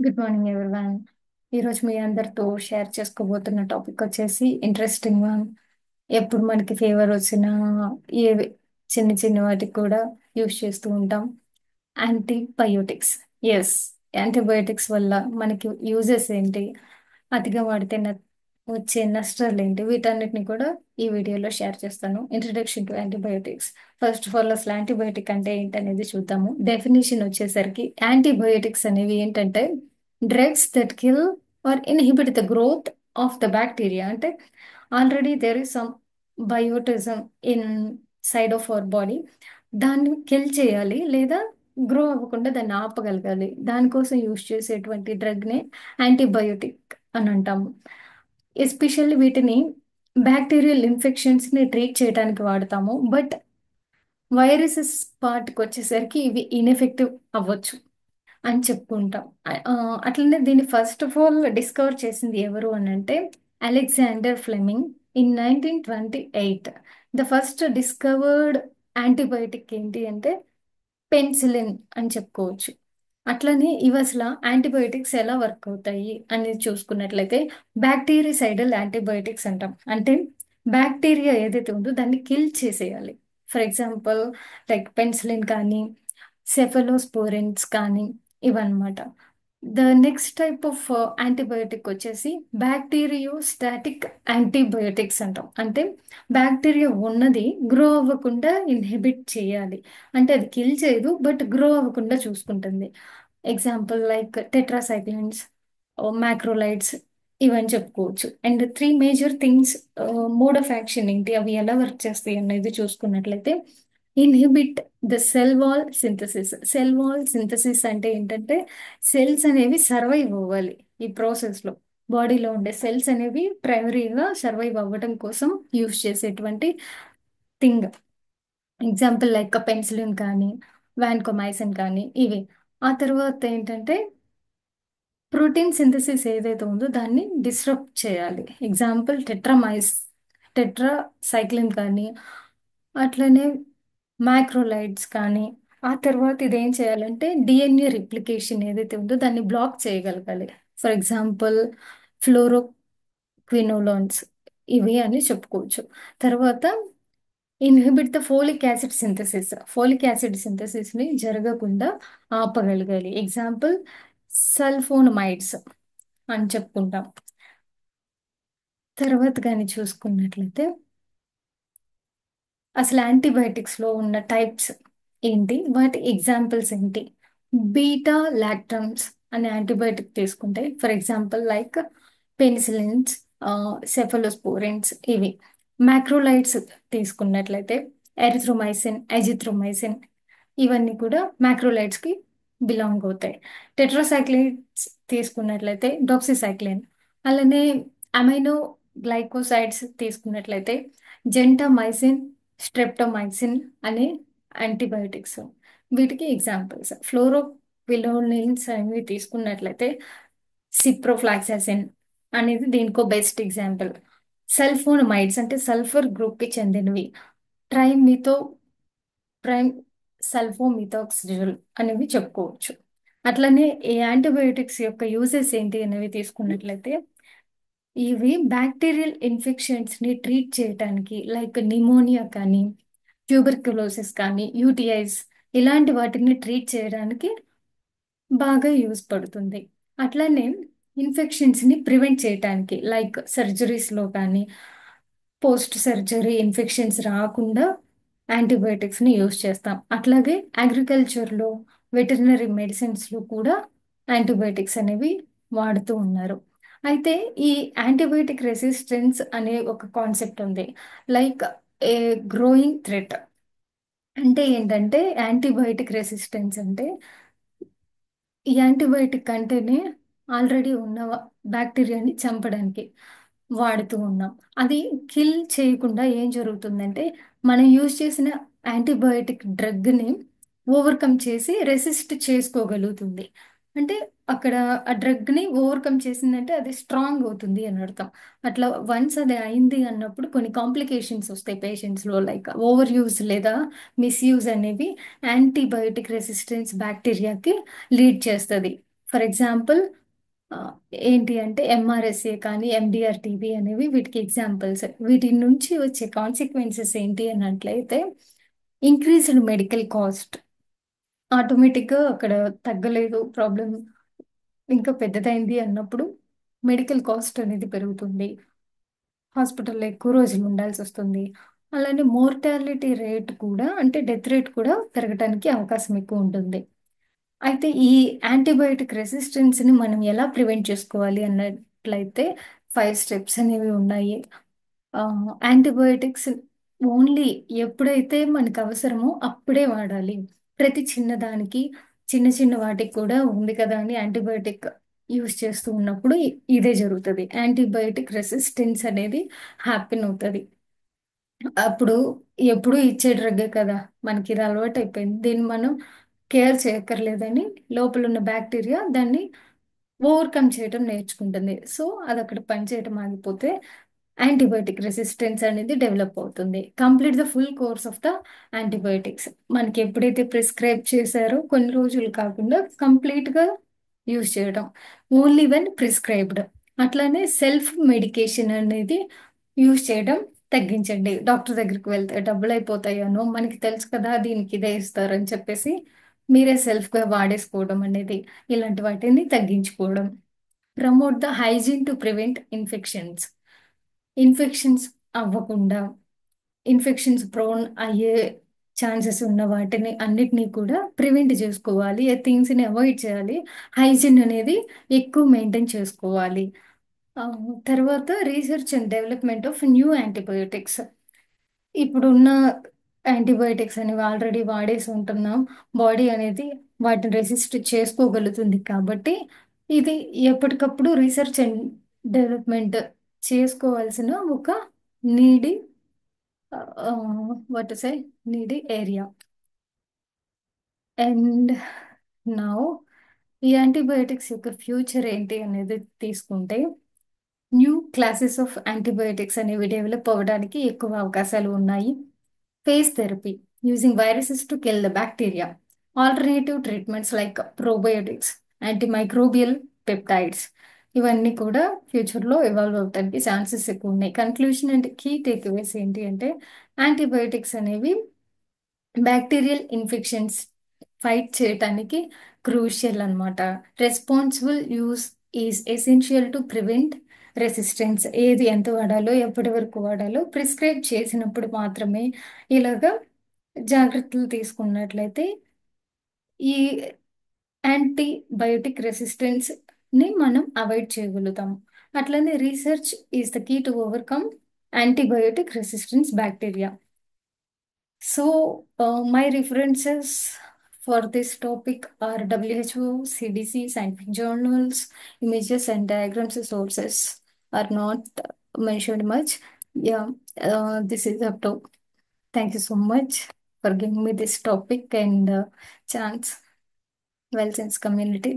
Good morning everyone. ఈరోజు మీ అందరితో share చేసుకోబోతున్న topic వచ్చేసి ఇంట్రెస్టింగ్ వన్. ఎప్పుడు మనకి ఫీవర్ వచ్చినా ఏ చిన్న చిన్న వాటికి కూడా యూస్ చేస్తూ ఉంటాం. యాంటీబయోటిక్స్. ఎస్, యాంటీబయోటిక్స్ వల్ల మనకి యూజెస్ ఏంటి, అతిగా వాడితే వచ్చే నష్టాలు ఏంటి, వీటన్నిటిని కూడా ఈ వీడియోలో షేర్ చేస్తాను. Introduction to antibiotics. First of all అసలు యాంటీబయోటిక్ అంటే ఏంటనేది చూద్దాము. డెఫినేషన్ వచ్చేసరికి యాంటీబయోటిక్స్ అనేవి ఏంటంటే drugs that kill or inhibit the growth of the bacteria. అంటే already there is some biotism inside of our body. దాన్ని కిల్ చేయాలి లేదా గ్రో అవ్వకుండా దాన్ని ఆపగలగాలి. దానికోసం యూజ్ చేసేటువంటి డ్రగ్నే యాంటీబయోటిక్ అని అంటాము. ఎస్పెషల్లీ వీటిని బ్యాక్టీరియల్ ఇన్ఫెక్షన్స్ని ట్రీట్ చేయడానికి వాడతాము. బట్ వైరసెస్ పార్ట్కి వచ్చేసరికి ఇవి ఇన్ఎఫెక్టివ్ అవ్వచ్చు అని చెప్పుకుంటాం. ఆ, అట్లనే దీన్ని ఫస్ట్ ఆఫ్ ఆల్ డిస్కవర్ చేసింది ఎవరు అని అంటే Alexander Fleming in 1928. The first discovered antibiotic ఏంటి అంటే పెన్సిలిన్ అని చెప్పుకోవచ్చు. అట్లనే ఇవి అసలు యాంటీబయోటిక్స్ ఎలా వర్క్ అవుతాయి అనేది చూసుకున్నట్లయితే బ్యాక్టీరిసైడల్ యాంటీబయోటిక్స్ అంటాం. అంటే బ్యాక్టీరియా ఏదైతే ఉందో దాన్ని కిల్ చేసేయాలి. ఫర్ ఎగ్జాంపుల్ లైక్ పెన్సిలిన్ కానీ సెఫలోస్పోరిన్స్ కానీ ఇవన్నమాట. The next type of antibiotic వచ్చేసి బ్యాక్టీరియోస్టాటిక్ యాంటీబయోటిక్స్ అంటాం. అంటే బ్యాక్టీరియా ఉన్నది గ్రో అవ్వకుండా ఇన్హిబిట్ చేయాలి. అంటే అది కిల్ చేయదు బట్ గ్రో అవ్వకుండా చూసుకుంటుంది. ఎగ్జాంపుల్ లైక్ టెట్రాసైక్లిన్స్, మ్యాక్రోలైడ్స్ ఇవని చెప్పుకోవచ్చు. And three major things, mode of action ఏంటి, అవి ఎలా వర్క్ చేస్తాయి అనేది చూసుకున్నట్లయితే inhibit the cell wall synthesis. Cell wall synthesis అంటే ఏంటంటే సెల్స్ అనేవి సర్వైవ్ అవ్వాలి. ఈ ప్రాసెస్లో బాడీలో ఉండే సెల్స్ అనేవి ప్రైమరీగా సర్వైవ్ అవ్వడం కోసం యూస్ చేసేటువంటి థింగ్. ఎగ్జాంపుల్ లైక్ పెన్సిలిన్ కానీ వాన్కోమైసిన్ కానీ ఇవి. ఆ తర్వాత ఏంటంటే ప్రోటీన్ సింథసిస్ ఏదైతే ఉందో దాన్ని డిస్టర్బ్ చేయాలి. ఎగ్జాంపుల్ టెట్రాసైక్లిన్ కానీ అట్లనే మ్యాక్రోలైడ్స్ కానీ. ఆ తర్వాత ఇది ఏం చేయాలంటే డిఎన్ఏ రిప్లికేషన్ ఏదైతే ఉందో దాన్ని బ్లాక్ చేయగలగాలి. ఫర్ ఎగ్జాంపుల్ ఫ్లోరోక్వినోలాన్స్ ఇవి అని చెప్పుకోవచ్చు. తర్వాత inhibit the folic acid synthesis. Folic acid synthesis ని జరగకుండా ఆపగలగాలి. ఎగ్జాంపుల్ సల్ఫోనమైడ్స్ అని చెప్పుకుంటాం. తర్వాత కానీ చూసుకున్నట్లయితే అసలు యాంటీబయాటిక్స్ లో ఉన్న టైప్స్ ఏంటి, వాటి ఎగ్జాంపుల్స్ ఏంటి. బీటా లాక్టమ్స్ అనే యాంటీబయాటిక్ తీసుకుంటే ఫర్ ఎగ్జాంపుల్ లైక్ పెనిసిలిన్స్, సెఫలోస్పోరిన్స్ ఇవి. మ్యాక్రోలైడ్స్ తీసుకున్నట్లయితే ఎరిథ్రోమైసిన్, అజిథ్రోమైసిన్ ఇవన్నీ కూడా మ్యాక్రోలైడ్స్ కి బిలాంగ్ అవుతాయి. టెట్రాసైక్లిన్స్ తీసుకున్నట్లయితే డాక్సిసైక్లిన్. అలానే అమైనో గ్లైకోసైడ్స్ తీసుకున్నట్లయితే జెంటామైసిన్, స్ట్రెప్టోమైసిన్ అనే యాంటీబయోటిక్స్. వీటికి ఎగ్జాంపుల్స్ ఫ్లోరోక్వినోలిన్స్ అనేవి తీసుకున్నట్లయితే సిప్రోఫ్లాక్సాసిన్ అనేది దీనికో బెస్ట్ ఎగ్జాంపుల్. సల్ఫోనమైడ్స్ అంటే సల్ఫర్ గ్రూప్ కి చెందినవి. ట్రైమితో ప్రైమ్ సల్ఫోమిథాక్సిజోల్ అనేవి చెప్పుకోవచ్చు. అట్లనే ఈ యాంటీబయోటిక్స్ యొక్క యూజెస్ ఏంటి అనేవి తీసుకున్నట్లయితే ఇవి బ్యాక్టీరియల్ ఇన్ఫెక్షన్స్ ని ట్రీట్ చేయడానికి లైక్ నిమోనియా కానీ ట్యూబర్క్యులోసిస్ కానీ యూటిఐస్ ఇలాంటి వాటిని ట్రీట్ చేయడానికి బాగా యూజ్ పడుతుంది. అట్లనే ఇన్ఫెక్షన్స్ ని ప్రివెంట్ చేయడానికి లైక్ సర్జరీస్ లో కానీ పోస్ట్ సర్జరీ ఇన్ఫెక్షన్స్ రాకుండా యాంటీబయోటిక్స్ ని యూజ్ చేస్తాం. అట్లాగే అగ్రికల్చర్ లో వెటర్నరీ మెడిసిన్స్ లో కూడా యాంటీబయోటిక్స్ అనేవి వాడుతూ ఉన్నారు. అయితే ఈ యాంటీబయోటిక్ రెసిస్టెన్స్ అనే ఒక కాన్సెప్ట్ ఉంది. లైక్ ఏ గ్రోయింగ్ థ్రెట్. అంటే ఏంటంటే యాంటీబయోటిక్ రెసిస్టెన్స్ అంటే ఈ యాంటీబయోటిక్ అంటేనే ఆల్రెడీ ఉన్న బ్యాక్టీరియాని చంపడానికి వాడుతూ ఉన్నాం. అది కిల్ చేయకుండా ఏం జరుగుతుందంటే మనం యూజ్ చేసిన యాంటీబయోటిక్ డ్రగ్ని ఓవర్కమ్ చేసి రెసిస్ట్ చేసుకోగలుగుతుంది. అంటే అక్కడ ఆ డ్రగ్ని ఓవర్కమ్ చేసిందంటే అది స్ట్రాంగ్ అవుతుంది అని అర్థం. అట్లా వన్స్ అది అయింది అన్నప్పుడు కొన్ని కాంప్లికేషన్స్ వస్తాయి పేషెంట్స్లో, లైక్ ఓవర్ యూజ్ లేదా మిస్యూజ్ అనేవి యాంటీబయోటిక్ రెసిస్టెన్స్ బ్యాక్టీరియాకి లీడ్ చేస్తుంది. ఫర్ ఎగ్జాంపుల్ ఏంటి అంటే ఎంఆర్ఎస్ఏ కానీ ఎండిఆర్టీబీ అనేవి వీటికి ఎగ్జాంపుల్స్. వీటి నుంచి వచ్చే కాన్సిక్వెన్సెస్ ఏంటి అన్నట్లయితే ఇంక్రీజ్డ్ మెడికల్ కాస్ట్. ఆటోమేటిక్గా అక్కడ తగ్గలేదు ప్రాబ్లం, ఇంకా పెద్దదైంది అన్నప్పుడు మెడికల్ కాస్ట్ అనేది పెరుగుతుంది. హాస్పిటల్లో ఎక్కువ రోజులు ఉండాల్సి వస్తుంది. అలానే మోర్టాలిటీ రేట్ కూడా, అంటే డెత్ రేట్ కూడా పెరగడానికి అవకాశం ఎక్కువ ఉంటుంది. అయితే ఈ యాంటీబయోటిక్ రెసిస్టెన్స్ని మనం ఎలా ప్రివెంట్ చేసుకోవాలి అన్నట్లయితే 5 స్టెప్స్ అనేవి ఉన్నాయి. యాంటీబయోటిక్స్ ఓన్లీ ఎప్పుడైతే మనకు అవసరమో అప్పుడే వాడాలి. ప్రతి చిన్నదానికి, చిన్న చిన్న వాటికి కూడా ఉంది కదా అని యాంటీబయోటిక్ యూస్ చేస్తూ ఉన్నప్పుడు ఇదే జరుగుతుంది. యాంటీబయోటిక్ రెసిస్టెన్స్ అనేది హ్యాపీన్ అవుతుంది. అప్పుడు ఎప్పుడు ఇచ్చే డ్రగ్గే కదా, మనకి ఇది అలవాటు అయిపోయింది, దీన్ని మనం కేర్ చేయక్కర్లేదని లోపల ఉన్న బ్యాక్టీరియా దాన్ని ఓవర్కమ్ చేయడం నేర్చుకుంటుంది. సో అది అక్కడ పనిచేయడం ఆగిపోతే యాంటీబయోటిక్ రెసిస్టెన్స్ అనేది డెవలప్ అవుతుంది. Complete the full course of the antibiotics మనకి ఎప్పుడైతే ప్రిస్క్రైబ్ చేశారో కొన్ని రోజులు కాకుండా కంప్లీట్గా యూజ్ చేయడం, ఓన్లీ వెన్ ప్రిస్క్రైబ్డ్. అట్లానే సెల్ఫ్ మెడికేషన్ అనేది యూజ్ చేయడం తగ్గించండి. డాక్టర్ దగ్గరికి వెళ్తే డబ్బులు అయిపోతాయనో, మనకి తెలుసు కదా దీనికి ఇదే ఇస్తారని చెప్పేసి మీరే సెల్ఫ్గా వాడేసుకోవడం అనేది, ఇలాంటి వాటిని తగ్గించుకోవడం. Promote the hygiene to prevent infections. Infections అవ్వకుండా, ఇన్ఫెక్షన్స్ ప్రోన్ అయ్యే ఛాన్సెస్ ఉన్న వాటిని అన్నిటినీ కూడా ప్రివెంట్ చేసుకోవాలి. ఆ థింగ్స్ని అవాయిడ్ చేయాలి. హైజీన్ అనేది ఎక్కువ మెయింటైన్ చేసుకోవాలి. ఆ, తర్వాత research and development of new antibiotics. ఇప్పుడున్న యాంటీబయోటిక్స్ అనేవి ఆల్రెడీ వాడేసి ఉంటున్నాం. బాడీ అనేది వాటిని రెసిస్ట్ చేసుకోగలుగుతుంది కాబట్టి ఇది ఎప్పటికప్పుడు రీసెర్చ్ అండ్ డెవలప్మెంట్ చేసుకోవాల్సిన ఒక needy, what say needy area. And now ఈ యాంటీబయోటిక్స్ యొక్క ఫ్యూచర్ ఏంటి అనేది తీసుకుంటే, న్యూ క్లాసెస్ ఆఫ్ యాంటీబయోటిక్స్ అనేవి డెవలప్ అవ్వడానికి ఎక్కువ అవకాశాలు ఉన్నాయి. Phage therapy using viruses to kill the bacteria. Alternative treatments like probiotics, antimicrobial peptides, ఇవన్నీ కూడా ఫ్యూచర్లో ఇవాల్వ్ అవడానికి ఛాన్సెస్ ఎక్కువ ఉన్నాయి. కన్క్లూషన్ అండ్ కీ టేక్అవేస్ ఏంటి అంటే, యాంటీబయోటిక్స్ అనేవి బ్యాక్టీరియల్ ఇన్ఫెక్షన్స్ ఫైట్ చేయటానికి క్రూషియల్ అన్నమాట. Responsible use is essential to prevent resistance. ఏది ఎంత వాడాలో, ఎప్పటి వరకు వాడాలో ప్రిస్క్రైబ్ చేసినప్పుడు మాత్రమే ఇలాగా జాగ్రత్తలు తీసుకున్నట్లయితే ఈ యాంటీబయోటిక్ రెసిస్టెన్స్ ని మనం అవాయిడ్ చేయగలుగుతాం. అట్లనే research is the key to overcome antibiotic resistance bacteria. So, my references for this topic are WHO, CDC, scientific journals, images and diagrams sources are not mentioned much. Yeah, this is up to. Thank you so much for giving me this topic and chance. Well, since community.